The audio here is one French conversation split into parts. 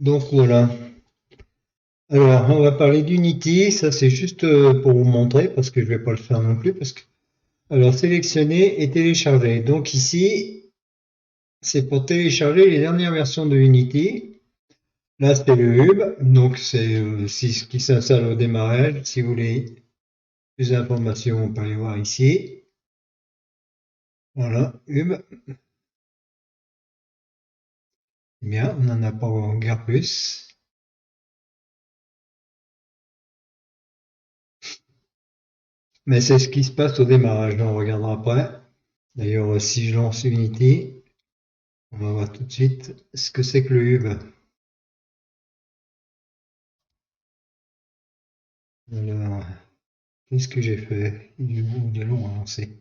Donc voilà. Alors, on va parler d'Unity. Ça, c'est juste pour vous montrer parce que je vais pas le faire non plus. Alors, sélectionner et télécharger. Donc ici, c'est pour télécharger les dernières versions de Unity. Là, c'est le hub. Donc, c'est ce qui s'installe au démarrage. Si vous voulez plus d'informations, on peut aller voir ici. Voilà, hub. Bien, on n'en a pas guère plus. Mais c'est ce qui se passe au démarrage. On regardera après. D'ailleurs, si je lance Unity, on va voir tout de suite ce que c'est que le hub. Alors, qu'est-ce que j'ai fait? Il est long à lancer.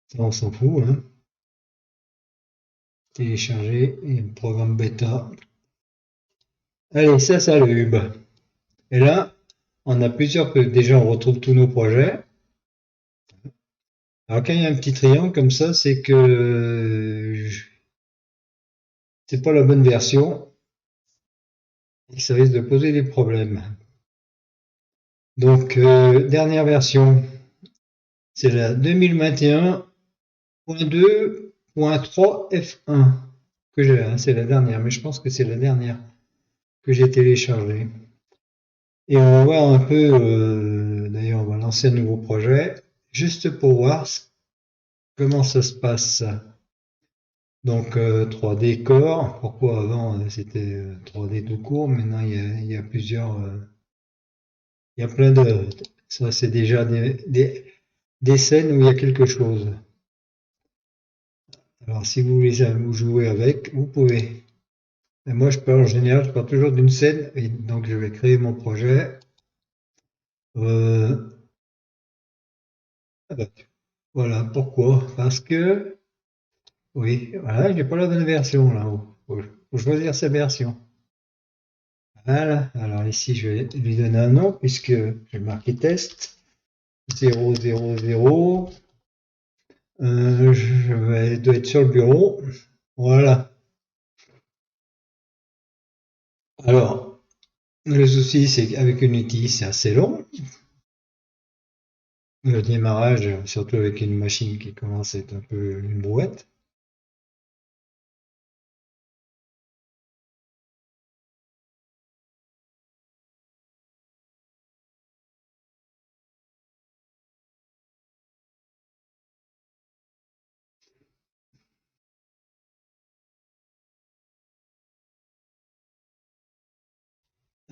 Ça, on s'en fout, hein. Télécharger et le programme bêta. Allez, ça le hub. Et là, on a plusieurs. Déjà, on retrouve tous nos projets. Alors, quand il y a un petit triangle comme ça, c'est que c'est pas la bonne version et ça risque de poser des problèmes. Donc, dernière version, c'est la 2021.2.3 F1 que j'ai, hein, c'est la dernière, mais je pense que c'est la dernière que j'ai téléchargée. Et on va voir un peu, d'ailleurs, on va lancer un nouveau projet, juste pour voir comment ça se passe. Donc, 3D Core, pourquoi avant c'était 3D tout court, maintenant il y a plusieurs, il y a plein de, ça c'est déjà des scènes où il y a quelque chose. Alors, si vous voulez vous jouer avec, vous pouvez. Et moi, en général, je pars toujours d'une scène, et donc je vais créer mon projet. Euh, voilà, pourquoi? Parce que, oui, voilà, j'ai pas la bonne version là-haut. Faut choisir sa version. Voilà, alors ici, je vais lui donner un nom, puisque je vais marquer test. 000. Dois être sur le bureau. Voilà. Alors, le souci, c'est qu'avec Unity, c'est assez long. Le démarrage, surtout avec une machine qui commence à être un peu une brouette.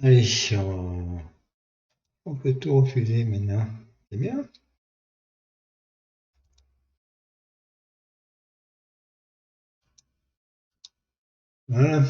Allez, on peut tout refuser maintenant. C'est bien. Voilà.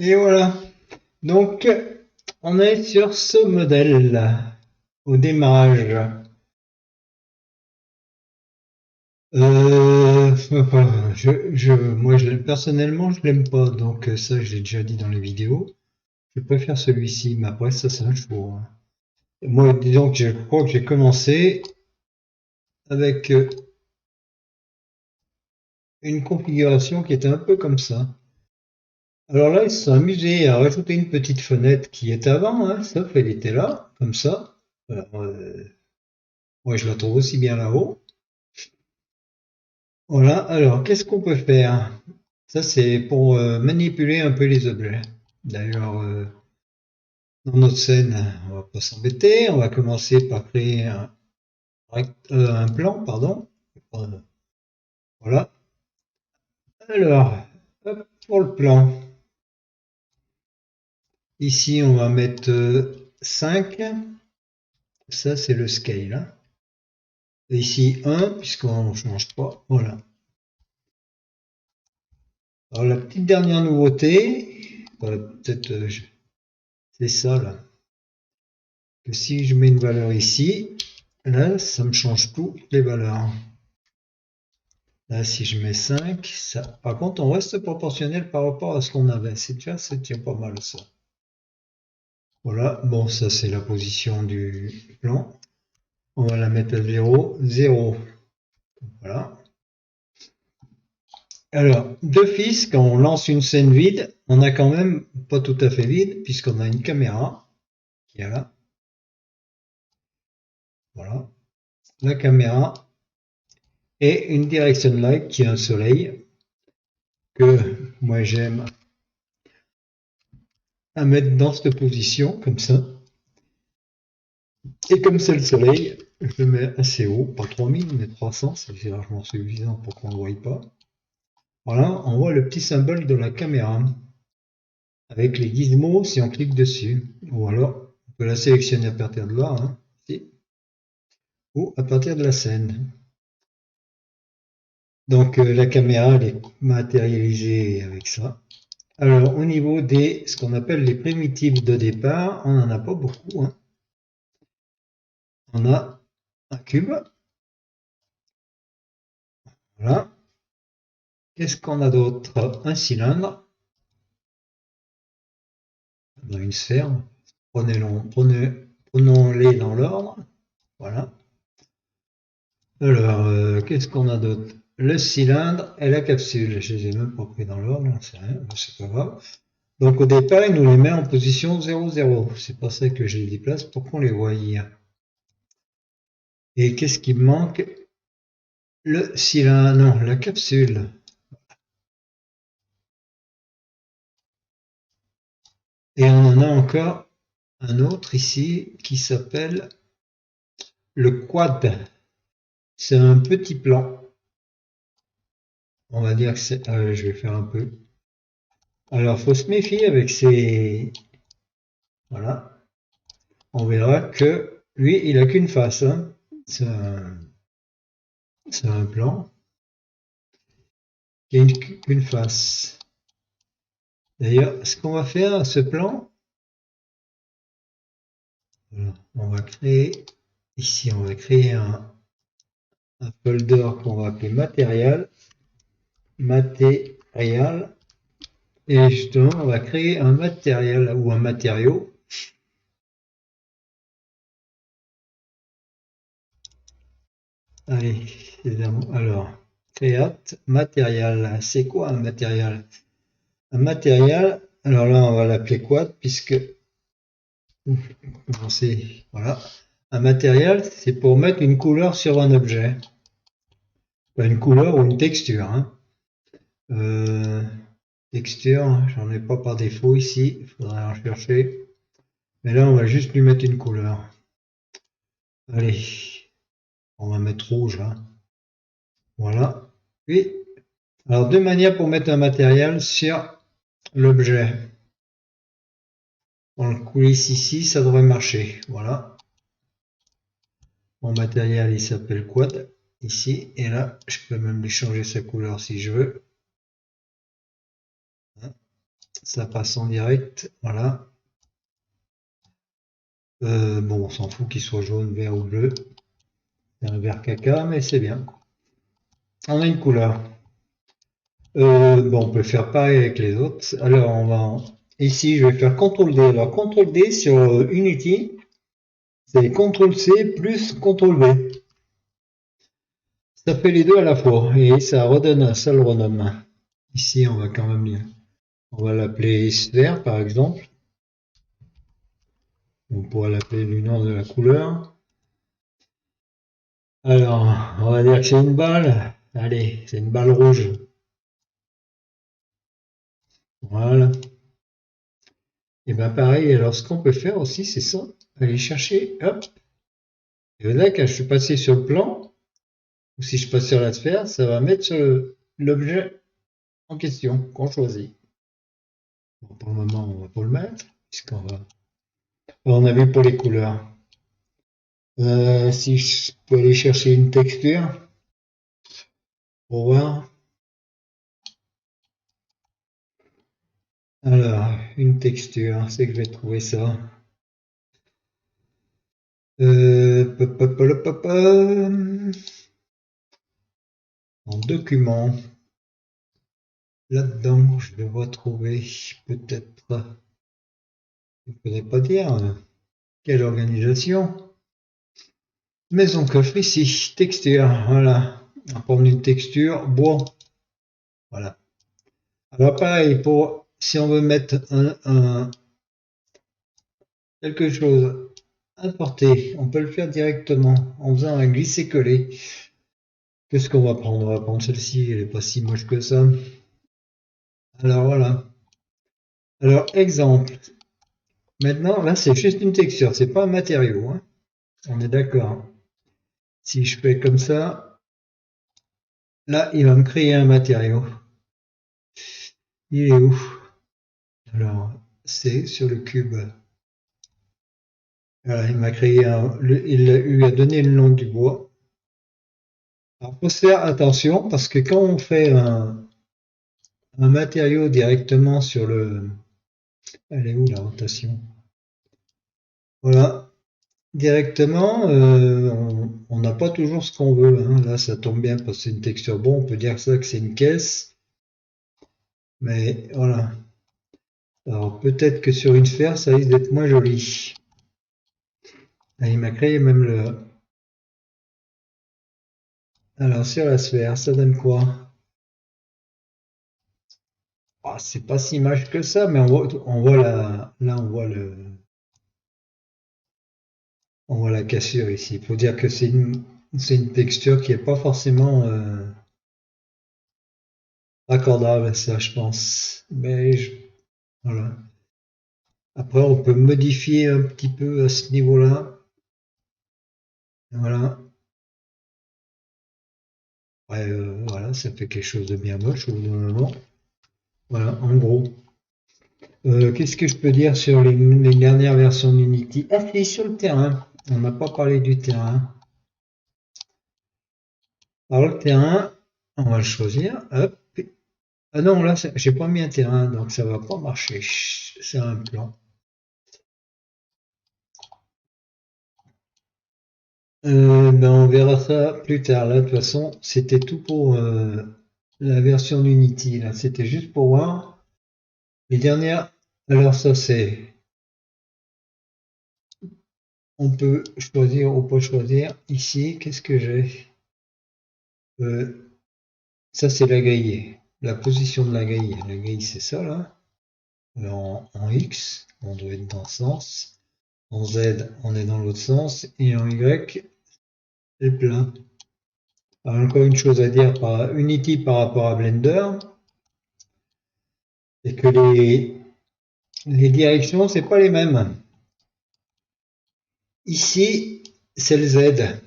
Et voilà. Donc, on est sur ce modèle au démarrage. Moi, personnellement, je l'aime pas. Donc, ça, je l'ai déjà dit dans les vidéos. Je préfère celui-ci, mais après, ça, c'est un choix. Moi, disons que je crois que j'ai commencé avec une configuration qui était un peu comme ça. Alors là, ils se sont amusés à rajouter une petite fenêtre qui était avant, hein, sauf elle était là, comme ça. Alors, moi, je la trouve aussi bien là-haut. Voilà, alors qu'est-ce qu'on peut faire? Ça, c'est pour manipuler un peu les objets. D'ailleurs, dans notre scène, on va pas s'embêter. On va commencer par créer un plan, pardon. Euh, Voilà. Alors, hop, pour le plan, ici, on va mettre 5. Ça, c'est le scale, hein. Et ici, 1, puisqu'on ne change pas. Voilà. Alors, la petite dernière nouveauté, peut-être, c'est ça, là. Que si je mets une valeur ici, là, ça me change toutes les valeurs. Là, si je mets 5, ça... par contre, on reste proportionnel par rapport à ce qu'on avait. C'est déjà pas mal, ça. Voilà, bon, ça, c'est la position du plan. On va la mettre à 0, 0. Voilà. Alors, d'office, quand on lance une scène vide, on a quand même pas tout à fait vide, puisqu'on a une caméra qui est là. Voilà. La caméra et une direction light qui est un soleil que moi j'aime à mettre dans cette position, comme ça. Et comme c'est le soleil, je le mets assez haut, pas 3000, mais 300, c'est largement suffisant pour qu'on ne le voie pas. Voilà, on voit le petit symbole de la caméra avec les gizmos si on clique dessus. Ou alors, on peut la sélectionner à partir de là, hein, ici, ou à partir de la scène. Donc la caméra, elle est matérialisée avec ça. Alors au niveau des, ce qu'on appelle les primitives de départ, on n'en a pas beaucoup, hein. On a un cube. Voilà. Qu'est-ce qu'on a d'autre? Un cylindre. On a une sphère. Prenons-les dans l'ordre. Voilà. Alors, qu'est-ce qu'on a d'autre? Le cylindre et la capsule. Je les ai même pas pris dans l'ordre, c'est rien, c'est pas grave. Donc au départ, il nous les met en position 0, 0. C'est pour ça que je les déplace pour qu'on les voie. Et qu'est-ce qui me manque? Le cylindre, non, la capsule. Et on en a encore un autre ici qui s'appelle le quad. C'est un petit plan. On va dire que c'est... je vais faire un peu. Alors, faut se méfier avec ces... Voilà. On verra que lui, il a qu'une face, hein. C'est un plan qui a qu'une face. D'ailleurs, ce qu'on va faire à ce plan, voilà, on va créer ici, on va créer un folder qu'on va appeler matériel. Matériel. Et justement, on va créer un matériel ou un matériau. Allez, alors, create matériel. C'est quoi un matériel? Un matériel, alors là, on va l'appeler quad, puisque, voilà. Un matériel, c'est pour mettre une couleur sur un objet. Pas une couleur ou une texture, hein. Texture, j'en ai pas par défaut ici, il faudrait en chercher. Mais là, on va juste lui mettre une couleur. Allez, on va mettre rouge, hein. Voilà. Puis, alors deux manières pour mettre un matériel sur l'objet. On le coulisse ici, ça devrait marcher. Voilà. Mon matériel, il s'appelle quad. Ici, et là, je peux même lui changer sa couleur si je veux. ça passe en direct, voilà. Bon, on s'en fout qu'il soit jaune, vert ou bleu. C'est un vert caca, mais c'est bien. On a une couleur. Bon, on peut faire pareil avec les autres. Alors, ici, je vais faire CTRL D. Alors, CTRL D sur Unity, c'est CTRL C plus CTRL V. Ça fait les deux à la fois et ça redonne un seul renom. Ici, on va quand même lire. On va l'appeler sphère, par exemple. On pourra l'appeler du nom de la couleur. Alors, on va dire que c'est une balle. Allez, c'est une balle rouge. Voilà. Et bien pareil, alors ce qu'on peut faire aussi, c'est ça. Aller chercher, hop. Et là, quand je suis passé sur le plan, ou si je passe sur la sphère, ça va mettre sur l'objet en question qu'on choisit. Bon, pour le moment, on va pas le mettre, puisqu'on va. On a vu pour les couleurs. Si je peux aller chercher une texture pour voir. Alors, une texture, c'est que je vais trouver ça. En document. Là-dedans, je vais retrouver peut-être. Je ne pourrais pas dire. Quelle organisation? Maison coffre ici, texture, voilà. On va prendre une texture, bois. Voilà. Alors pareil, si on veut mettre quelque chose importé, on peut le faire directement en faisant un glisser-coller. Qu'est-ce qu'on va prendre? On va prendre celle-ci, elle n'est pas si moche que ça. Alors voilà. Alors exemple. Maintenant, là c'est juste une texture, c'est pas un matériau. Hein. On est d'accord. Si je fais comme ça, là il va me créer un matériau. Il est où? Alors, c'est sur le cube. Voilà, il m'a créé il lui a donné le nom du bois. Alors, faut faire attention parce que quand on fait un matériau directement sur le, elle est où la rotation? Voilà, directement, on n'a pas toujours ce qu'on veut. Hein. Là, ça tombe bien parce que c'est une texture. Bon, on peut dire ça que c'est une caisse, mais voilà. Alors peut-être que sur une sphère, ça risque d'être moins joli. Là, il m'a créé même le. Alors sur la sphère, ça donne quoi? Oh, c'est pas si moche que ça, mais on voit là on voit la cassure ici. Il faut dire que c'est une texture qui est pas forcément raccordable, ça je pense. Mais voilà. Après, on peut modifier un petit peu à ce niveau-là. Voilà. Ouais, voilà, ça fait quelque chose de bien moche au bout d'un moment. Voilà, en gros. Qu'est-ce que je peux dire sur les dernières versions d'Unity? Ah, c'est sur le terrain. On n'a pas parlé du terrain. Alors le terrain, on va le choisir. Hop. Ah non, là, j'ai pas mis un terrain, donc ça va pas marcher. C'est un plan. Ben on verra ça plus tard. Là, de toute façon, c'était tout pour la version d'Unity. Là, c'était juste pour voir. Les dernières. Alors ça, c'est. On peut choisir ou pas choisir. Ici, qu'est-ce que j'ai? Ça, c'est la grille. La position de la grille. La grille, c'est ça, là. En X, on doit être dans ce sens. En Z, on est dans l'autre sens. Et en Y, c'est plein. Alors, encore une chose à dire par Unity par rapport à Blender, c'est que les directions, c'est pas les mêmes. Ici, c'est le Z,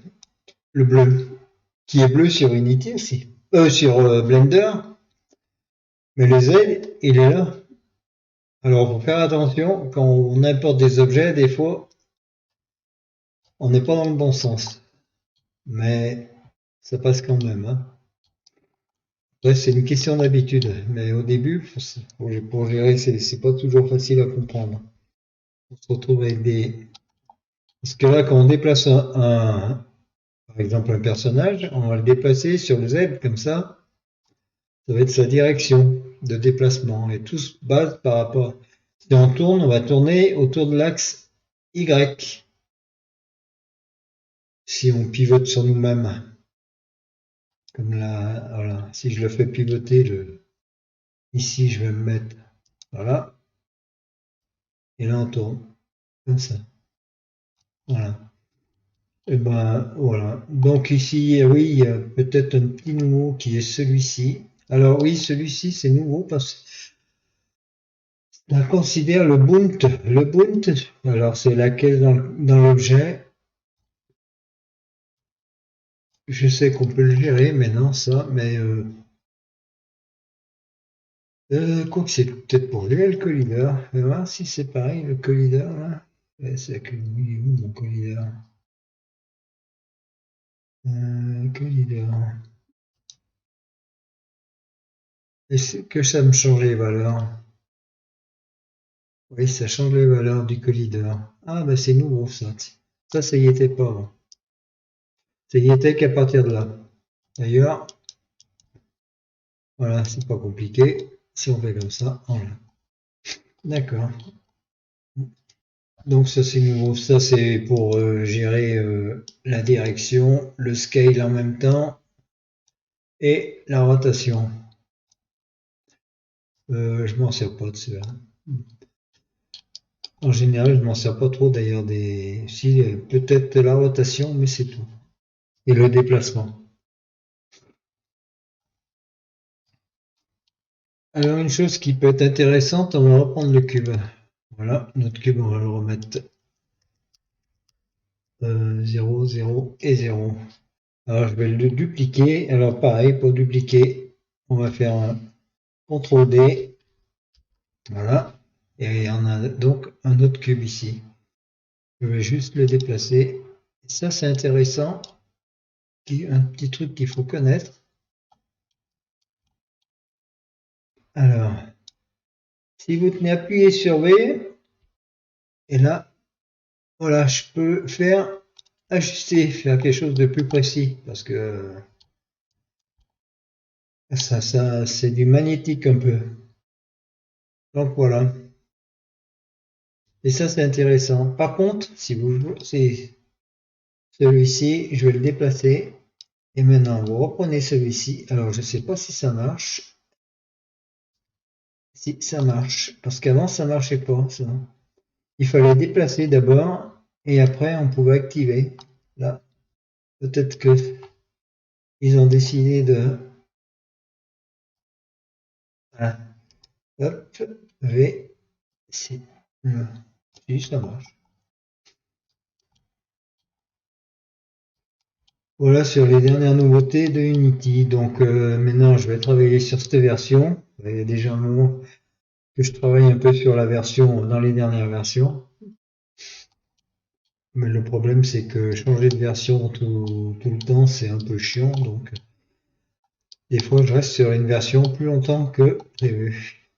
le bleu, qui est bleu sur Unity aussi. Sur Blender, mais le Z, il est là. Alors, faut faire attention, quand on importe des objets, des fois, on n'est pas dans le bon sens. Mais ça passe quand même. Hein. C'est une question d'habitude, mais au début, pour gérer, c'est pas toujours facile à comprendre. On se retrouve avec des... Parce que là, quand on déplace par exemple un personnage, on va le déplacer sur le Z comme ça va être sa direction de déplacement. Et tout se base par rapport... Si on tourne, on va tourner autour de l'axe Y. Si on pivote sur nous-mêmes. Comme là, voilà. Si je le fais pivoter, ici je vais me mettre, voilà. Et là on tourne, comme ça. Voilà. Et ben voilà. Donc ici, oui, il y a peut-être un petit nouveau qui est celui-ci. Alors oui, celui-ci c'est nouveau parce que on considère le bound. Le bound, alors c'est la caisse dans l'objet. Je sais qu'on peut le gérer maintenant, ça, mais quoi que c'est peut-être pour gérer le collider. On va voir si c'est pareil, le collider, là. C'est que lui, où mon collider? Collider. Est-ce que ça me change les valeurs? Oui, ça change les valeurs du collider. Ah, ben c'est nouveau, ça. Ça y était pas avant. Ça y était qu'à partir de là. D'ailleurs, voilà, c'est pas compliqué. Si on fait comme ça, on l'a. D'accord. Donc ça c'est nouveau, ça c'est pour gérer la direction, le scale en même temps et la rotation. Je m'en sers pas de cela. En général je m'en sers pas trop d'ailleurs si peut-être la rotation mais c'est tout. Et le déplacement. Alors une chose qui peut être intéressante, on va reprendre le cube. Voilà, notre cube on va le remettre 0, 0 et 0. Alors je vais le dupliquer. Alors pareil, pour dupliquer, on va faire un CTRL D. Voilà. Et on a donc un autre cube ici. Je vais juste le déplacer. Et ça c'est intéressant. Un petit truc qu'il faut connaître. Alors, si vous tenez appuyé sur V, et là, voilà, je peux faire ajuster, faire quelque chose de plus précis, parce que ça c'est du magnétique un peu. Donc voilà. Et ça c'est intéressant. Par contre, si vous jouez, c'est celui-ci, je vais le déplacer. Et maintenant, vous reprenez celui-ci. Alors, je ne sais pas si ça marche. Si ça marche, parce qu'avant ça marchait pas. Ça. Il fallait déplacer d'abord et après on pouvait activer. Là, peut-être que ils ont décidé de. Voilà. Hop, V, C. Si ça marche. Voilà sur les dernières nouveautés de Unity. Donc maintenant je vais travailler sur cette version. Il y a déjà un moment que je travaille un peu sur la version dans les dernières versions. Mais le problème c'est que changer de version tout le temps c'est un peu chiant, donc des fois je reste sur une version plus longtemps que prévu.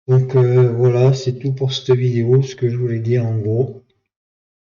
Donc voilà, c'est tout pour cette vidéo, ce que je voulais dire en gros.